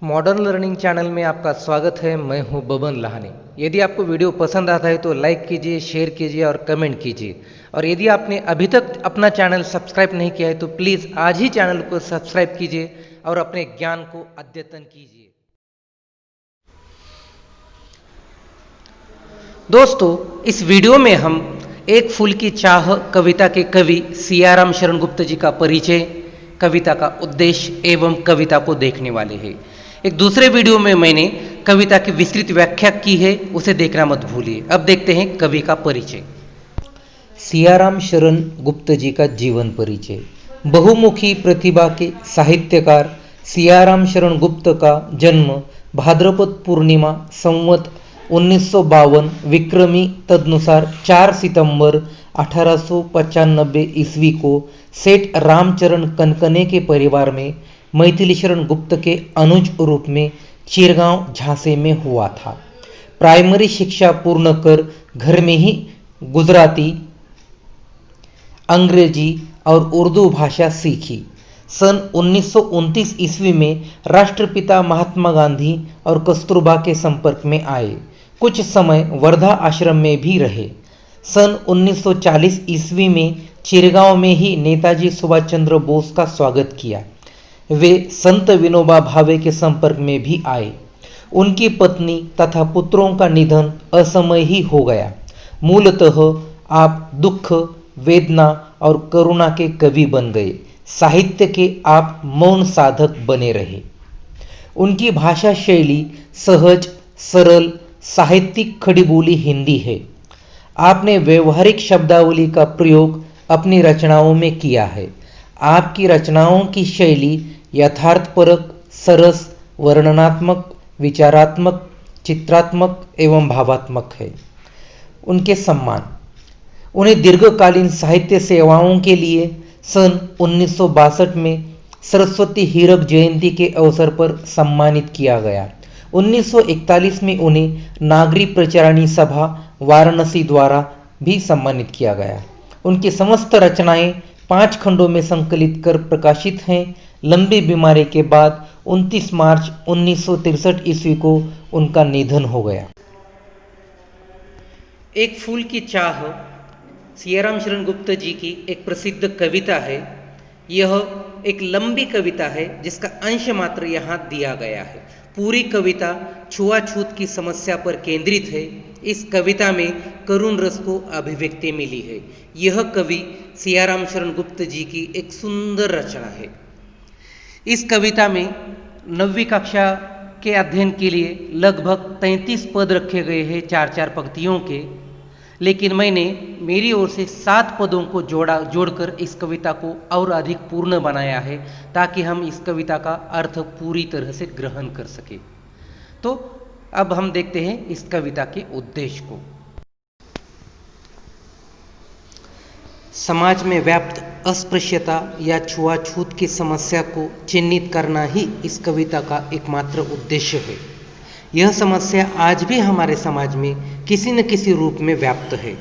Modern learning channel में आपका स्वागत है। मैं हूं बबन लहाने। यदि आपको वीडियो पसंद आता है तो लाइक कीजिए, शेयर कीजिए और कमेंट कीजिए। और यदि आपने अभी तक अपना चैनल सब्सक्राइब नहीं किया है तो प्लीज़ आज ही चैनल को सब्सक्राइब कीजिए और अपने ज्ञान को अद्यतन कीजिए। दोस्तों, इस वीडियो में हम एक फूल की चाह कविता के कवि सियाराम शरण गुप्त जी का परिचय, कविता का उद्देश्य एवं कविता को देखने वाले हैं। एक दूसरे वीडियो में मैंने कविता की विस्तृत व्याख्या की है, उसे देखना मत भूलिए। अब देखते हैं कवि का परिचय। सियाराम शरण गुप्त जी का जीवन परिचय। बहुमुखी प्रतिभा के साहित्यकार सियाराम शरण गुप्त का जन्म भाद्रपद पूर्णिमा संवत 1952 विक्रमी तदनुसार 4 सितंबर 1895 ईस्वी को सेठ रामचरण कनकने के परिवार में मैथिली शरण गुप्त के अनुज रूप में चिरगांव झांसी में हुआ था। प्राइमरी शिक्षा पूर्ण कर घर में ही गुजराती, अंग्रेजी और उर्दू भाषा सीखी। सन 1929 ईस्वी में राष्ट्रपिता महात्मा गांधी और कस्तूरबा के संपर्क में आए। कुछ समय वर्धा आश्रम में भी रहे। सन 1940 ईस्वी में चिरगांव में ही नेताजी सुभाष चंद्र बोस का स्वागत किया। वे संत विनोबा भावे के संपर्क में भी आए। उनकी पत्नी तथा पुत्रों का निधन असमय ही हो गया। मूलतः आप दुख, वेदना और करुणा के कवि बन गए। साहित्य के आप मौन साधक बने रहे। उनकी भाषा शैली सहज, सरल, साहित्यिक खड़ी बोली हिंदी है। आपने व्यवहारिक शब्दावली का प्रयोग अपनी रचनाओं में किया है। आपकी रचनाओं की शैली यथार्थपरक, सरस, वर्णनात्मक, विचारात्मक, चित्रात्मक एवं भावात्मक है। उनके सम्मान। उन्हें दीर्घकालीन साहित्य सेवाओं के लिए सन 1962 में सरस्वती हीरक जयंती के अवसर पर सम्मानित किया गया। 1941 में उन्हें नागरी प्रचारणी सभा वाराणसी द्वारा भी सम्मानित किया गया। उनकी समस्त रचनाएं 5 खंडों में संकलित कर प्रकाशित हैं। लंबी बीमारी के बाद 29 मार्च 1963 ईस्वी को उनका निधन हो गया। एक फूल की चाह सियाराम शरण गुप्त जी की एक प्रसिद्ध कविता है। यह एक लंबी कविता है जिसका अंश मात्र यहाँ दिया गया है। पूरी कविता छुआछूत की समस्या पर केंद्रित है। इस कविता में करुण रस को अभिव्यक्ति मिली है। यह कवि सियाराम शरण गुप्त जी की एक सुंदर रचना है। इस कविता में 9वीं कक्षा के अध्ययन के लिए लगभग 33 पद रखे गए हैं, 4-4 पंक्तियों के। लेकिन मैंने मेरी ओर से 7 पदों को जोड़कर इस कविता को और अधिक पूर्ण बनाया है ताकि हम इस कविता का अर्थ पूरी तरह से ग्रहण कर सके। तो अब हम देखते हैं इस कविता के उद्देश्य को। समाज में व्याप्त अस्पृश्यता या छुआछूत की समस्या को चिन्हित करना ही इस कविता का एकमात्र उद्देश्य है। यह समस्या आज भी हमारे समाज में किसी न किसी रूप में व्याप्त है।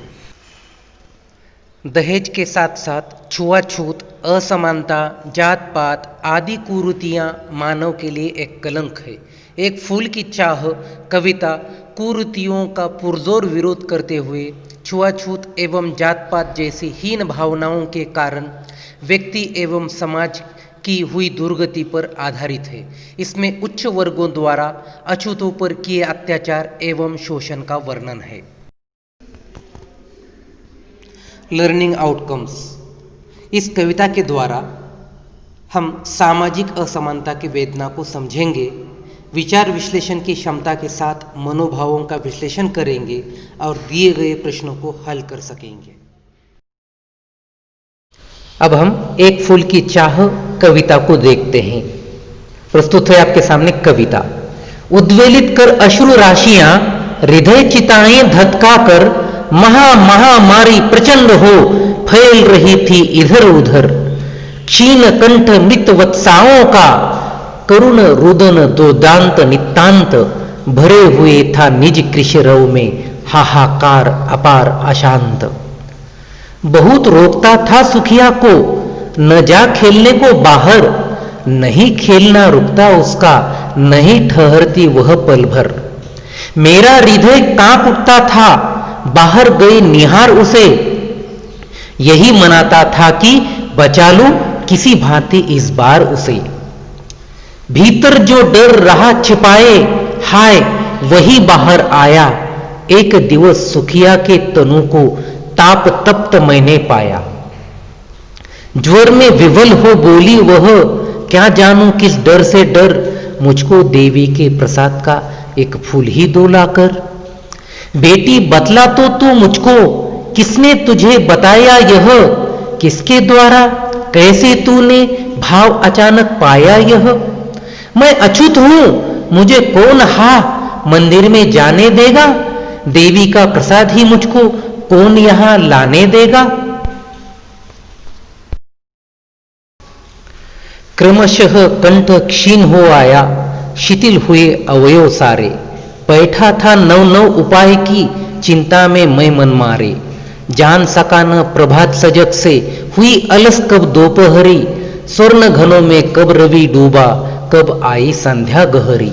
दहेज के साथ साथ छुआछूत, असमानता, जात पात आदि कुरीतियां मानव के लिए एक कलंक है। एक फूल की चाह कविता कुरीतियों का पुरजोर विरोध करते हुए छुआछूत एवं जात पात जैसी हीन भावनाओं के कारण व्यक्ति एवं समाज की हुई दुर्गति पर आधारित है। इसमें उच्च वर्गों द्वारा अछूतों पर किए अत्याचार एवं शोषण का वर्णन है। Learning outcomes. इस कविता के द्वारा हम सामाजिक असमानता की वेदना को समझेंगे, विचार विश्लेषण की क्षमता के साथ मनोभावों का विश्लेषण करेंगे और दिए गए प्रश्नों को हल कर सकेंगे। अब हम एक फूल की चाह कविता को देखते हैं। प्रस्तुत है आपके सामने कविता। उद्वेलित कर अश्रु राशियां, हृदय चिताएं धधका कर महामारी प्रचंड हो फैल रही थी इधर उधर। क्षीण कंठ मृत वत्साओं का करुण रुदन दोदांत नितांत भरे हुए था निज कृषरव में हाहाकार अपार अशांत। बहुत रोकता था सुखिया को न जा खेलने को बाहर, नहीं खेलना रुकता उसका नहीं ठहरती वह पल भर। मेरा हृदय कांप उठता था, बाहर गई निहार उसे, यही मनाता था कि बचा लूं किसी भांति इस बार उसे। भीतर जो डर रहा छिपाए, हाय वही बाहर आया, एक दिवस सुखिया के तनु को ताप तप्त मैंने पाया। ज्वर में विवल हो बोली वह, क्या जानूं किस डर से डर, मुझको देवी के प्रसाद का एक फूल ही दो लाकर। बेटी बतला तो तू मुझको, किसने तुझे बताया यह, किसके द्वारा कैसे तूने भाव अचानक पाया यह। मैं अछूत हूं, मुझे कौन हा मंदिर में जाने देगा, देवी का प्रसाद ही मुझको कौन यहां लाने देगा। क्रमशः कंठ क्षीण हो आया, शिथिल हुए अवयव सारे, बैठा था नव नव उपाय की चिंता में मैं मन मारे। जान सका न प्रभात सजग से, हुई अलस कब दोपहरी, स्वर्ण घनों में कब रवि डूबा, कब आई संध्या गहरी।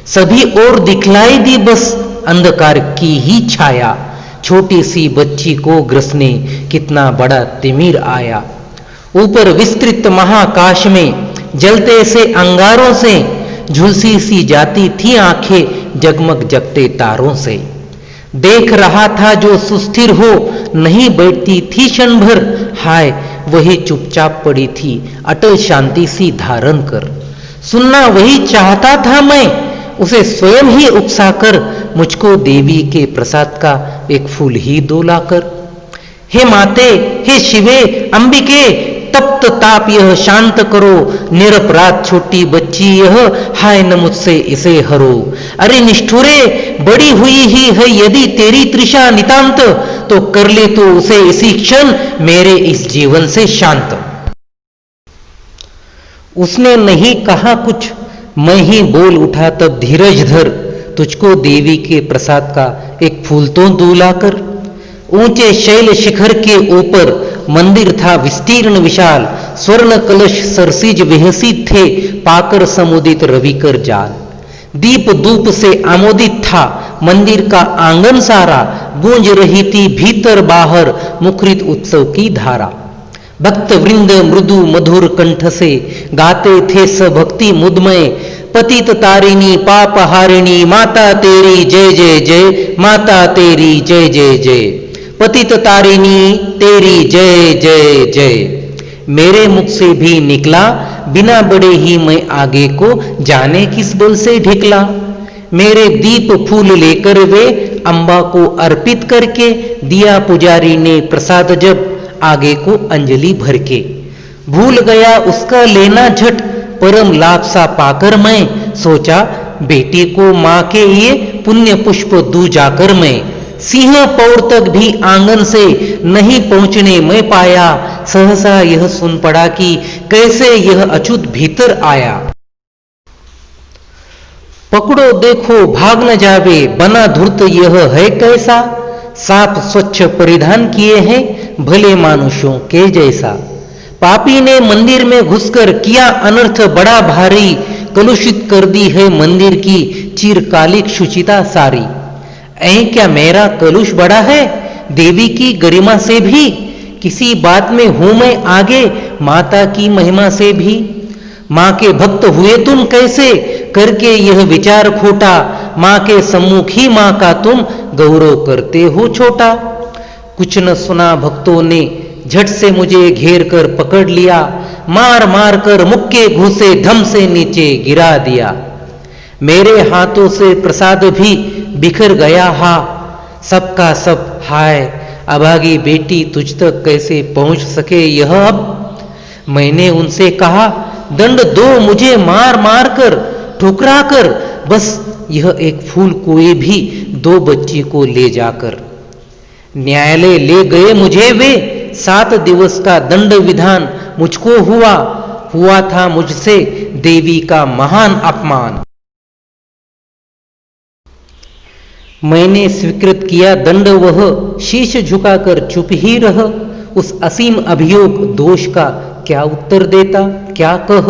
सभी ओर दिखलाई दी बस अंधकार की ही छाया, छोटी सी बच्ची को ग्रसने कितना बड़ा तिमिर आया। ऊपर विस्तृत महाकाश में जलते से अंगारों से, झुलसी सी जाती थी आंखें जगमग जगते तारों से। देख रहा था जो सुस्थिर हो, नहीं बैठती थी क्षण भर, हाय वही चुपचाप पड़ी थी अटल शांति सी धारण कर। सुनना वही चाहता था मैं, उसे स्वयं ही उकसाकर, मुझको देवी के प्रसाद का एक फूल ही दो लाकर। हे माते, हे शिवे अंबिके, तप्त ताप यह शांत करो, निरपराध छोटी बच्ची यह, हाय न मुझसे इसे हरो। अरे निष्ठुरे, बड़ी हुई ही है यदि तेरी तृषा नितांत, तो कर ले तू उसे इसी क्षण मेरे इस जीवन से शांत। उसने नहीं कहा कुछ, मैं ही बोल उठा तब धीरज धर, तुझको देवी के प्रसाद का एक फूल तो दू लाकर। ऊंचे शैल शिखर के ऊपर मंदिर था विस्तीर्ण विशाल, स्वर्ण कलश सरसिज विहसित थे, पाकर समुदित रविकर जाल। दीप धूप से आमोदित था मंदिर का आंगन सारा, गूंज रही थी भीतर बाहर मुखरित उत्सव की धारा। भक्त वृंद मृदु मधुर कंठ से गाते थे सभक्ति मुदमय, पतित तारिणी पाप हारिणी माता तेरी जय जय जय, माता तेरी जय जय जय, पतित तारिणी तेरी जय जय जय। मेरे मुख से भी निकला बिना बड़े ही मैं आगे को जाने किस बल से ढिकला। मेरे दीप फूल लेकर वे अम्बा को अर्पित करके, दिया पुजारी ने प्रसाद जब आगे को अंजलि भर के। भूल गया उसका लेना झट, परम लाभ सा पाकर मैं सोचा बेटी को मां के ये पुण्य पुष्प दू जाकर मैं। सिंह पौर तक भी आंगन से नहीं पहुंचने में पाया, सहसा यह सुन पड़ा कि कैसे यह अछूत भीतर आया। पकड़ो देखो भाग न जावे, बना धूर्त यह है कैसा, साफ स्वच्छ परिधान किए हैं भले मानुषों के जैसा। पापी ने मंदिर में घुसकर किया अनर्थ बड़ा भारी, कलुषित कर दी है मंदिर की चिरकालिक शुचिता सारी। ऐ क्या मेरा कलुष बड़ा है देवी की गरिमा से भी, किसी बात में हूं मैं आगे माता की महिमा से भी। मां के भक्त हुए तुम कैसे करके यह विचार खोटा, मां के सम्मुख ही मां का तुम गौरव करते हो छोटा। कुछ न सुना भक्तों ने झट से मुझे घेर कर पकड़ लिया, मार मार कर मुक्के घूसे धम से नीचे गिरा दिया। मेरे हाथों से प्रसाद भी बिखर गया हा, सबका सब हाय अभागी बेटी तुझ तक कैसे पहुंच सके यह अब। मैंने उनसे कहा दंड दो मुझे मार मार कर ठुकरा कर, बस यह एक फूल कोई भी दो बच्ची को ले जाकर। न्यायालय ले गए मुझे वे, 7 दिवस का दंड विधान मुझको हुआ था मुझसे देवी का महान अपमान। मैंने स्वीकृत किया दंड वह, शीश झुकाकर चुप ही रह। उस असीम अभियोग दोष का क्या उत्तर देता क्या कह।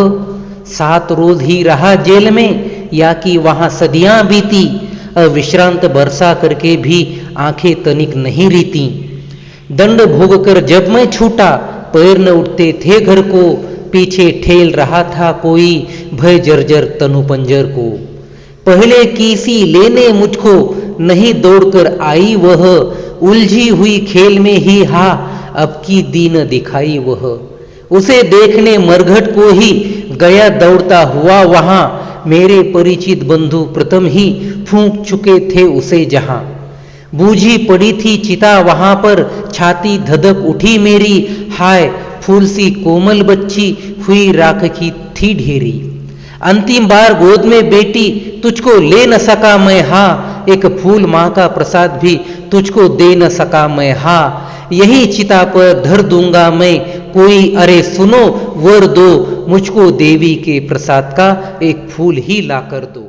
7 रोज ही रहा जेल में, या कि वहां सदियां बीती, अविश्रांत बरसा करके भी आंखें तनिक नहीं रीती। दंड भोग कर जब मैं छूटा, पैर न उठते थे घर को, पीछे ठेल रहा था कोई, भय जर्जर तनु पंजर को। पहले किसी लेने मुझको, नहीं दौड़कर आई वह, उलझी हुई खेल में ही हा, अब की दीन दिखाई वह। उसे देखने मरघट को ही गया दौड़ता हुआ वहां, मेरे परिचित बंधु प्रथम ही फूंक चुके थे उसे जहां। बूझी पड़ी थी चिता वहां पर, छाती धधक उठी मेरी, हाय फूल सी कोमल बच्ची हुई राख की थी ढेरी। अंतिम बार गोद में बेटी तुझको ले न सका मैं, हाँ एक फूल माँ का प्रसाद भी तुझको दे न सका मैं, हाँ यही चिता पर धर दूंगा मैं कोई, अरे सुनो वर दो मुझको देवी के प्रसाद का एक फूल ही ला कर दो।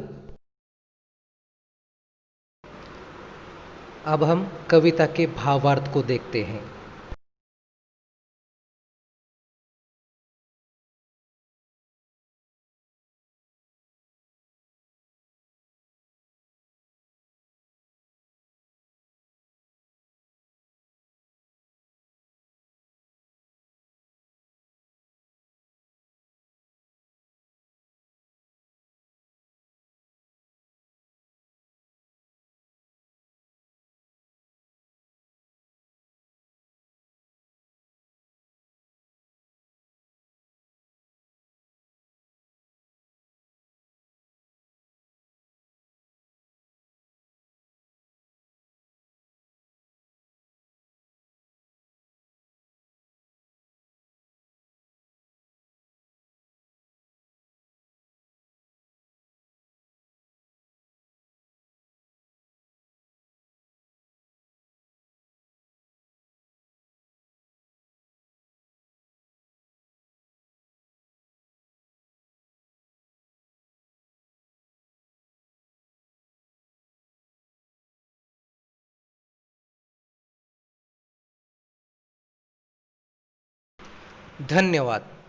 अब हम कविता के भावार्थ को देखते हैं। धन्यवाद।